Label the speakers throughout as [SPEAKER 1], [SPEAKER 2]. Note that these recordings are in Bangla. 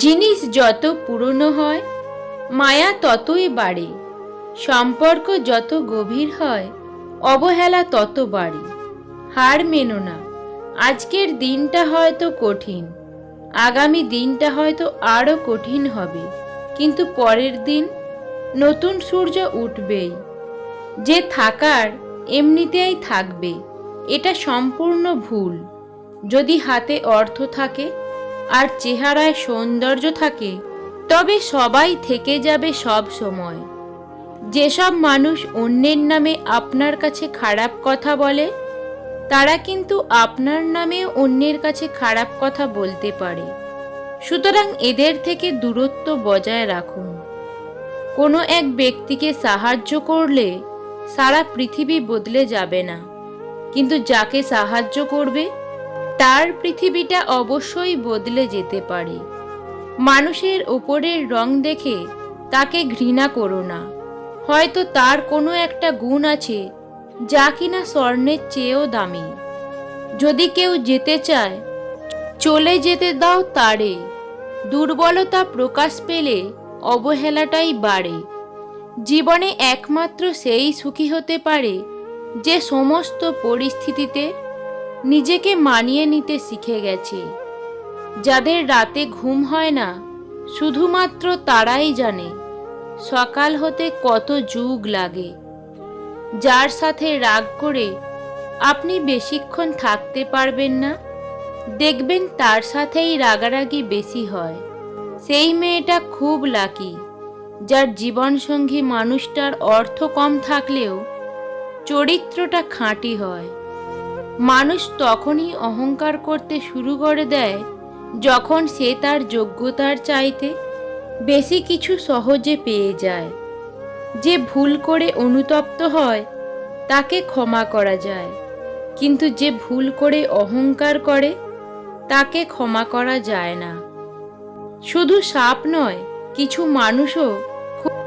[SPEAKER 1] জিনিস যত পুরনো হয় মায়া ততই বাড়ে, সম্পর্ক যত গভীর হয় অবহেলা তত বাড়ে। হার মেনো না, আজকের দিনটা হয়তো কঠিন, আগামী দিনটা হয়তো আরও কঠিন হবে, কিন্তু পরের দিন নতুন সূর্য উঠবেই। যে থাকার এমনিতেই থাকবে, এটা সম্পূর্ণ ভুল। যদি হাতে অর্থ থাকে আর চেহারায় সৌন্দর্য থাকে তবে সবাই থেকে যাবে সব সময়। যেসব মানুষ অন্যের নামে আপনার কাছে খারাপ কথা বলে তারা কিন্তু আপনার নামেও অন্যের কাছে খারাপ কথা বলতে পারে। সুতরাং এদের থেকে দূরত্ব বজায় রাখুন। কোনো এক ব্যক্তিকে সাহায্য করলে সারা পৃথিবী বদলে যাবে না, কিন্তু যাকে সাহায্য করবে তার পৃথিবীটা অবশ্যই বদলে যেতে পারে। মানুষের ওপরের রং দেখে তাকে ঘৃণা করো না, হয়তো তার কোনো একটা গুণ আছে যা কিনা স্বর্ণের চেয়েও দামি। যদি কেউ যেতে চায় চলে যেতে দাও তারে, দুর্বলতা প্রকাশ পেলে অবহেলাটাই বাড়ে। জীবনে একমাত্র সেই সুখী হতে পারে যে সমস্ত পরিস্থিতিতে নিজেকে মানিয়ে নিতে শিখে গেছে। যাদের রাতে ঘুম হয় না শুধুমাত্র তারাই জানে সকাল হতে কত যুগ লাগে। যার সাথে রাগ করে আপনি বেশিক্ষণ থাকতে পারবেন না, দেখবেন তার সাথেই রাগারাগি বেশি হয়। সেই মেয়েটা খুব লাকি যার জীবনসঙ্গী মানুষটার অর্থ কম থাকলেও চরিত্রটা খাঁটি হয়। মানুষ তখনই অহংকার করতে শুরু করে দেয় যখন সে তার যোগ্যতার চাইতে বেশি কিছু সহজে পেয়ে যায়। যে ভুল করে অনুতপ্ত হয় তাকে ক্ষমা করা যায়, কিন্তু যে ভুল করে অহংকার করে তাকে ক্ষমা করা যায় না। শুধু সাপ নয়, কিছু মানুষও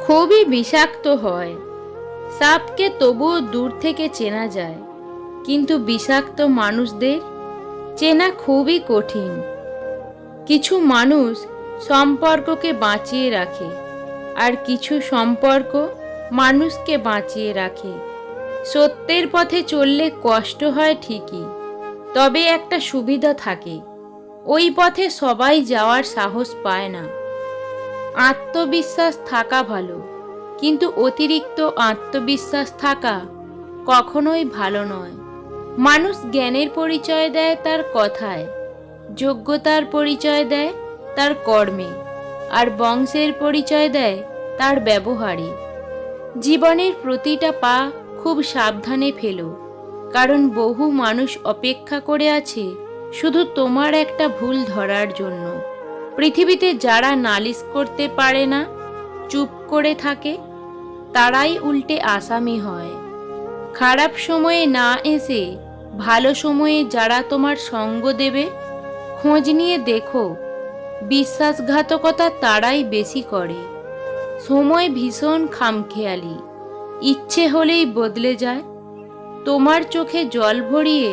[SPEAKER 1] খুবই বিষাক্ত হয়। সাপকে তবুও দূর থেকে চেনা যায়, কিন্তু বিষাক্ত মানুষদের চেনা খুবই কঠিন। কিছু মানুষ সম্পর্ককে বাঁচিয়ে রাখে, আর কিছু সম্পর্ক মানুষকে বাঁচিয়ে রাখে। সত্যের পথে চললে কষ্ট হয় ঠিকই, তবে একটা সুবিধা থাকে, ওই পথে সবাই যাওয়ার সাহস পায় না। আত্মবিশ্বাস থাকা ভালো, কিন্তু অতিরিক্ত আত্মবিশ্বাস থাকা কখনোই ভালো নয়। মানুষ জ্ঞানের পরিচয় দেয় তার কথায়, যোগ্যতার পরিচয় দেয় তার কর্মে, আর বংশের পরিচয় দেয় তার ব্যবহারে। জীবনের প্রতিটা পা খুব সাবধানে ফেলো, কারণ বহু মানুষ অপেক্ষা করে আছে শুধু তোমার একটা ভুল ধরার জন্য। পৃথিবীতে যারা নালিশ করতে পারে না, চুপ করে থাকে, তারাই উল্টে আসামি হয়। খারাপ সময়ে না এসে ভালো সময়ে যারা তোমার সঙ্গ দেবে খোঁজ নিয়ে দেখো, বিশ্বাসঘাতকতা তারাই বেশি করে। সময় ভীষণ খামখেয়ালি, ইচ্ছে হলেই বদলে যায়। তোমার চোখে জল ভরিয়ে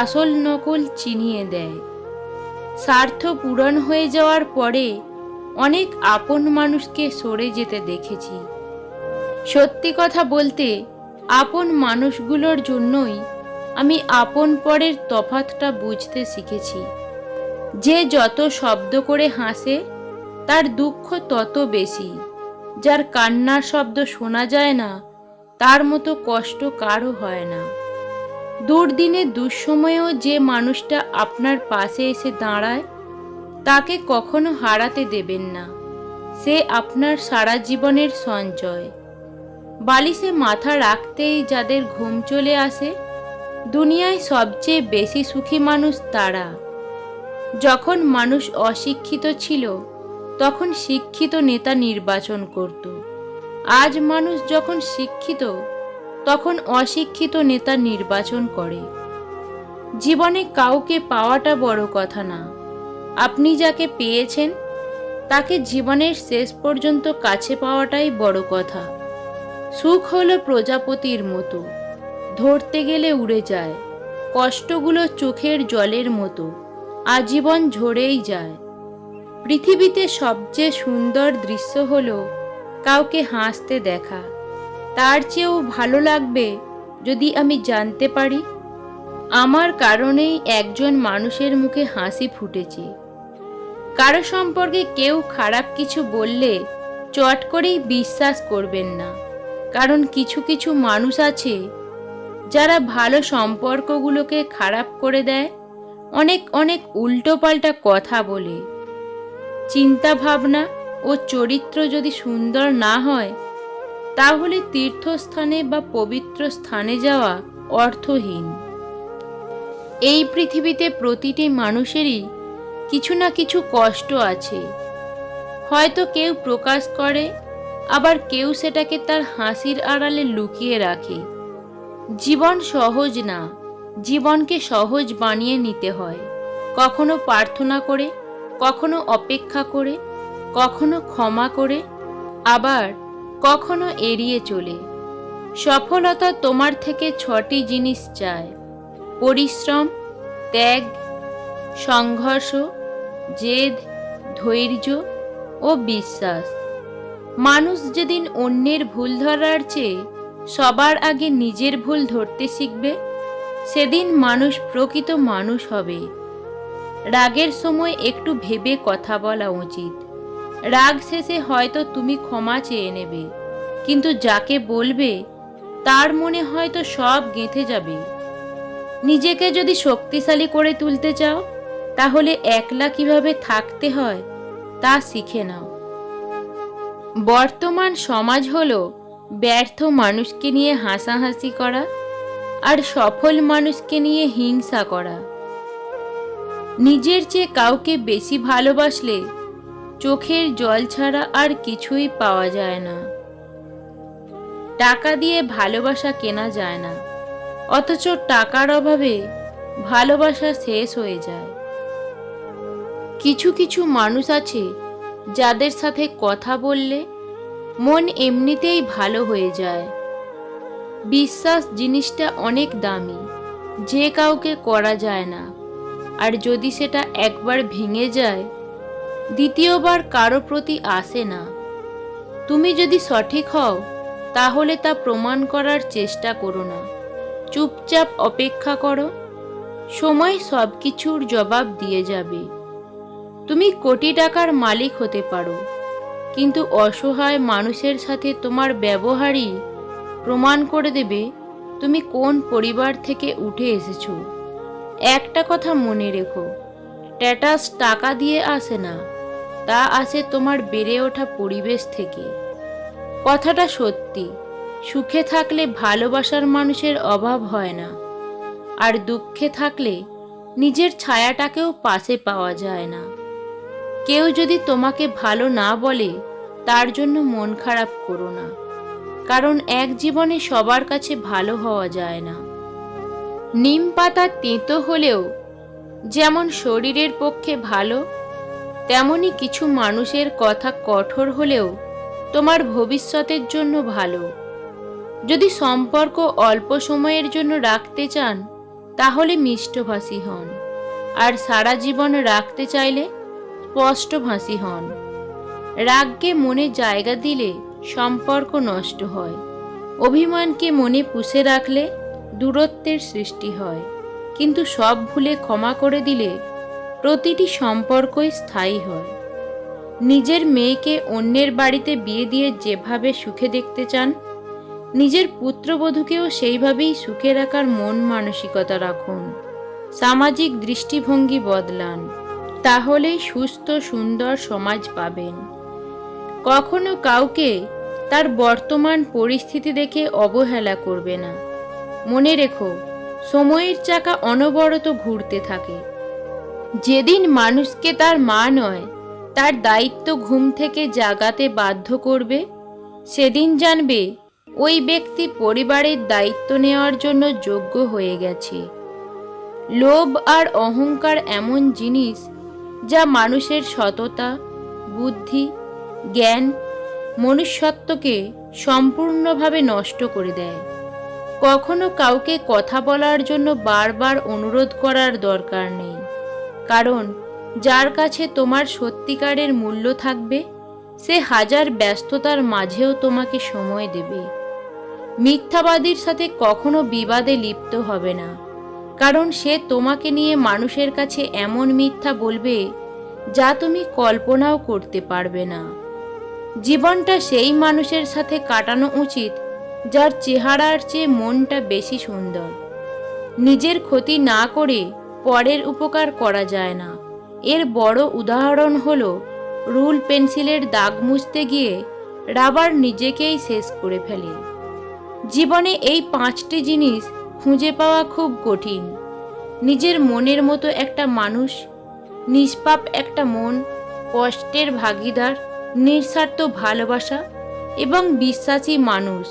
[SPEAKER 1] আসল নকল চিনিয়ে দেয়। স্বার্থ পূরণ হয়ে যাওয়ার পরে অনেক আপন মানুষকে সরে যেতে দেখেছি। সত্যি কথা বলতে, আপন মানুষগুলোর জন্যই আমি আপন পরের তফাৎটা বুঝতে শিখেছি। যে যত শব্দ করে হাসে তার দুঃখ তত বেশি, যার কান্নার শব্দ শোনা যায় না তার মতো কষ্ট কারও হয় না। দুর্দিনে দুঃসময়েও যে মানুষটা আপনার পাশে এসে দাঁড়ায় তাকে কখনো হারাতে দেবেন না। সে আপনার সারা জীবনের সঞ্চয়। বালিশে মাথা রাখতেই যাদের ঘুম চলে আসে, দুনিয়ায় সবচেয়ে বেশি সুখী মানুষ তারা। যখন মানুষ অশিক্ষিত ছিল তখন শিক্ষিত নেতা নির্বাচন করত। আজ মানুষ যখন শিক্ষিত তখন অশিক্ষিত নেতা নির্বাচন করে। জীবনে কাউকে পাওয়াটা বড় কথা না, আপনি যাকে পেয়েছেন তাকে জীবনের শেষ পর্যন্ত কাছে পাওয়াটাই বড় কথা। সুখ হলো প্রজাপতির মতো, ধরতে গেলে উড়ে যায়। কষ্টগুলো চোখের জলের মতো, আজীবন ঝরেই যায়। পৃথিবীতে সবচেয়ে সুন্দর দৃশ্য হলো কাউকে হাসতে দেখা। তার চেয়েও ভালো লাগবে যদি আমি জানতে পারি আমার কারণেই একজন মানুষের মুখে হাসি ফুটেছে। কারো সম্পর্কে কেউ খারাপ কিছু বললে চট করেই বিশ্বাস করবেন না, কারণ কিছু কিছু মানুষ আছে যারা ভালো সম্পর্কগুলোকে খারাপ করে দেয় অনেক অনেক উল্টোপাল্টা কথা বলে। চিন্তা ভাবনা ও চরিত্র যদি সুন্দর না হয় তাহলে তীর্থস্থানে বা পবিত্র স্থানে যাওয়া অর্থহীন। এই পৃথিবীতে প্রতিটি মানুষেরই কিছু না কিছু কষ্ট আছে, হয়তো কেউ প্রকাশ করে, আবার কেউ সেটাকে তার হাসির আড়ালে লুকিয়ে রাখে। জীবন সহজ না, জীবনকে সহজ বানিয়ে নিতে হয়, কখনো প্রার্থনা করে, কখনো অপেক্ষা করে, কখনো ক্ষমা করে, আবার কখনো এড়িয়ে চলে। সফলতা তোমার থেকে 6টি জিনিস চায়: পরিশ্রম, ত্যাগ, সংঘর্ষ, জেদ, ধৈর্য ও বিশ্বাস। মানুষ যেদিন অন্যের ভুল ধরার চেয়ে সবার আগে নিজের ভুল ধরতে শিখবে, সেদিন মানুষ প্রকৃত মানুষ হবে। রাগের সময় একটু ভেবে কথা বলা উচিত। রাগ শেষে হয়তো তুমি ক্ষমা চেয়ে নেবে, কিন্তু যাকে বলবে তার মনে হয়তো সব গেঁথে যাবে। নিজেকে যদি শক্তিশালী করে তুলতে চাও তাহলে একলা কিভাবে থাকতে হয় তা শিখে নাও। বর্তমান সমাজ হলো ব্যর্থ মানুষকে নিয়ে হাসাহাসি করা আর সফল মানুষকে নিয়ে হিংসা করা। নিজের চেয়ে কাউকে বেশি ভালোবাসলে চোখের জল ছাড়া আর কিছুই পাওয়া যায় না। টাকা দিয়ে ভালোবাসা কেনা যায় না, অথচ টাকার অভাবে ভালোবাসা শেষ হয়ে যায়। কিছু কিছু মানুষ আছে যাদের সাথে কথা বললে মন এমনিতেই ভালো হয়ে যায়। বিশ্বাস জিনিসটা অনেক দামি, যে কাউকে করা যায় না, আর যদি সেটা একবার ভেঙে যায় দ্বিতীয়বার কারো প্রতি আসে না। তুমি যদি সঠিক হও তাহলে তা প্রমাণ করার চেষ্টা করো না, চুপচাপ অপেক্ষা করো, সময় সব কিছুর জবাব দিয়ে যাবে। তুমি কোটি টাকার মালিক হতে পারো, কিন্তু অসহায় মানুষের সাথে তোমার ব্যবহারই প্রমাণ করে দেবে তুমি কোন পরিবার থেকে উঠে এসেছো। একটা কথা মনে রেখো, স্ট্যাটাস টাকা দিয়ে আসে না, তা আসে তোমার বেড়ে ওঠা পরিবেশ থেকে। কথাটা সত্যি, সুখে থাকলে ভালোবাসার মানুষের অভাব হয় না, আর দুঃখে থাকলে নিজের ছায়াটাকেও পাশে পাওয়া যায় না। কেউ যদি তোমাকে ভালো না বলে তার জন্য মন খারাপ করো না, কারণ এক জীবনে সবার কাছে ভালো হওয়া যায় না। নিম পাতা তেঁতো হলেও যেমন শরীরের পক্ষে ভালো, তেমনি কিছু মানুষের কথা কঠোর হলেও তোমার ভবিষ্যতের জন্য ভালো। যদি সম্পর্ক অল্প সময়ের জন্য রাখতে চান তাহলে মিষ্টভাষী হন, আর সারা জীবন রাখতে চাইলে স্পষ্টভাষী হন। রাগকে মনে জায়গা দিলে সম্পর্ক নষ্ট হয়, অভিমানকে মনে পুষে রাখলে দূরত্বের সৃষ্টি হয়, কিন্তু সব ভুলে ক্ষমা করে দিলে প্রতিটি সম্পর্কই স্থায়ী হয়। নিজের মেয়েকে অন্যের বাড়িতে বিয়ে দিয়ে যেভাবে সুখে দেখতে চান, নিজের পুত্রবধূকেও সেইভাবেই সুখে রাখার মন মানসিকতা রাখুন। সামাজিক দৃষ্টিভঙ্গি বদলান, তাহলেই সুস্থ সুন্দর সমাজ পাবেন। কখনো কাউকে তার বর্তমান পরিস্থিতি দেখে অবহেলা করবে না। মনে রেখো, সময়ের চাকা অনবরত ঘুরতে থাকে। যেদিন মানুষকে তার মা নয় তার দায়িত্ব ঘুম থেকে জাগাতে বাধ্য করবে, সেদিন জানবে ওই ব্যক্তি পরিবারের দায়িত্ব নেওয়ার জন্য যোগ্য হয়ে গেছে। লোভ আর অহংকার এমন জিনিস যা মানুষের সততা, বুদ্ধি, জ্ঞান, মনুষ্যত্বকে সম্পূর্ণভাবে নষ্ট করে দেয়। কখনো কাউকে কথা বলার জন্য বারবার অনুরোধ করার দরকার নেই, কারণ যার কাছে তোমার সত্যিকারের মূল্য থাকবে, সে হাজার ব্যস্ততার মাঝেও তোমাকে সময় দেবে। মিথ্যাবাদীর সাথে কখনো বিবাদে লিপ্ত হবে না, কারণ সে তোমাকে নিয়ে মানুষের কাছে এমন মিথ্যা বলবে যা তুমি কল্পনাও করতে পারবে না। জীবনটা সেই মানুষের সাথে কাটানো উচিত যার চেহারার চেয়ে মনটা বেশি সুন্দর। নিজের ক্ষতি না করে পরের উপকার করা যায় না। এর বড় উদাহরণ হলো রুল পেন্সিলের দাগ মুছতে গিয়ে রাবার নিজেকেই শেষ করে ফেলে। জীবনে এই 5টি জিনিস খুঁজে পাওয়া খুব কঠিন: নিজের মনের মতো একটা মানুষ, নিষ্পাপ একটা মন, কষ্টের ভাগিদার, নিঃস্বার্থ ভালোবাসা এবং বিশ্বাসী মানুষ।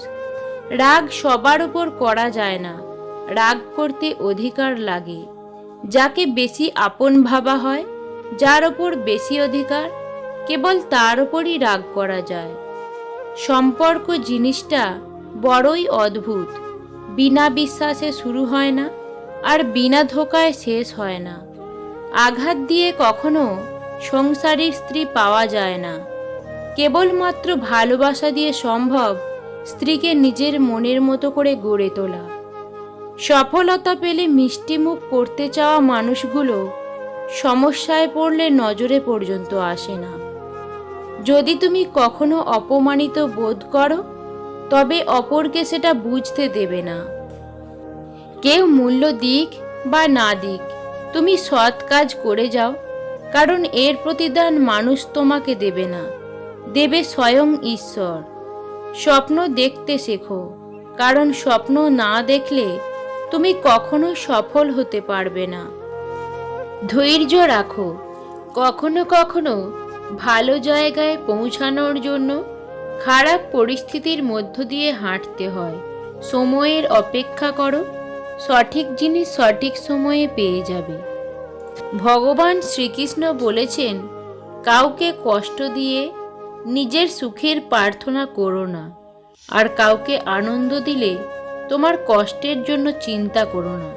[SPEAKER 1] রাগ সবার উপর করা যায় না, রাগ করতে অধিকার লাগে। যাকে বেশি আপন ভাবা হয়, যার ওপর বেশি অধিকার, কেবল তার ওপরই রাগ করা যায়। সম্পর্ক জিনিসটা বড়ই অদ্ভুত। বিনা বিশ্বাসে শুরু হয় না, আর বিনা ধোঁকায় শেষ হয় না। আঘাত দিয়ে কখনো সংসারী স্ত্রী পাওয়া যায় না। কেবলমাত্র ভালোবাসা দিয়ে সম্ভব স্ত্রীকে নিজের মনের মতো করে গড়ে তোলা। সফলতা পেলে মিষ্টিমুখ করতে চাওয়া মানুষগুলো সমস্যায় পড়লে নজরে পর্যন্ত আসে না। যদি তুমি কখনো অপমানিত বোধ করো, তবে অপরকে সেটা বুঝতে দেবে না। কেউ মূল্য দিক বা না দিক, তুমি সৎ কাজ করে যাও, কারণ এর প্রতিদান মানুষ তোমাকে দেবে না, দেবে স্বয়ং ঈশ্বর। স্বপ্ন দেখতে শেখো, কারণ স্বপ্ন না দেখলে তুমি কখনো সফল হতে পারবে না। ধৈর্য রাখো, কখনো কখনো ভালো জায়গায় পৌঁছানোর জন্য খারাপ পরিস্থিতির মধ্য দিয়ে হাঁটতে হয়। সময়ের অপেক্ষা করো, সঠিক জিনিস সঠিক সময়ে পেয়ে যাবে। ভগবান শ্রীকৃষ্ণ বলেছেন, কাউকে কষ্ট দিয়ে নিজের সুখের প্রার্থনা করো না, আর কাউকে আনন্দ দিলে তোমার কষ্টের জন্য চিন্তা করো না।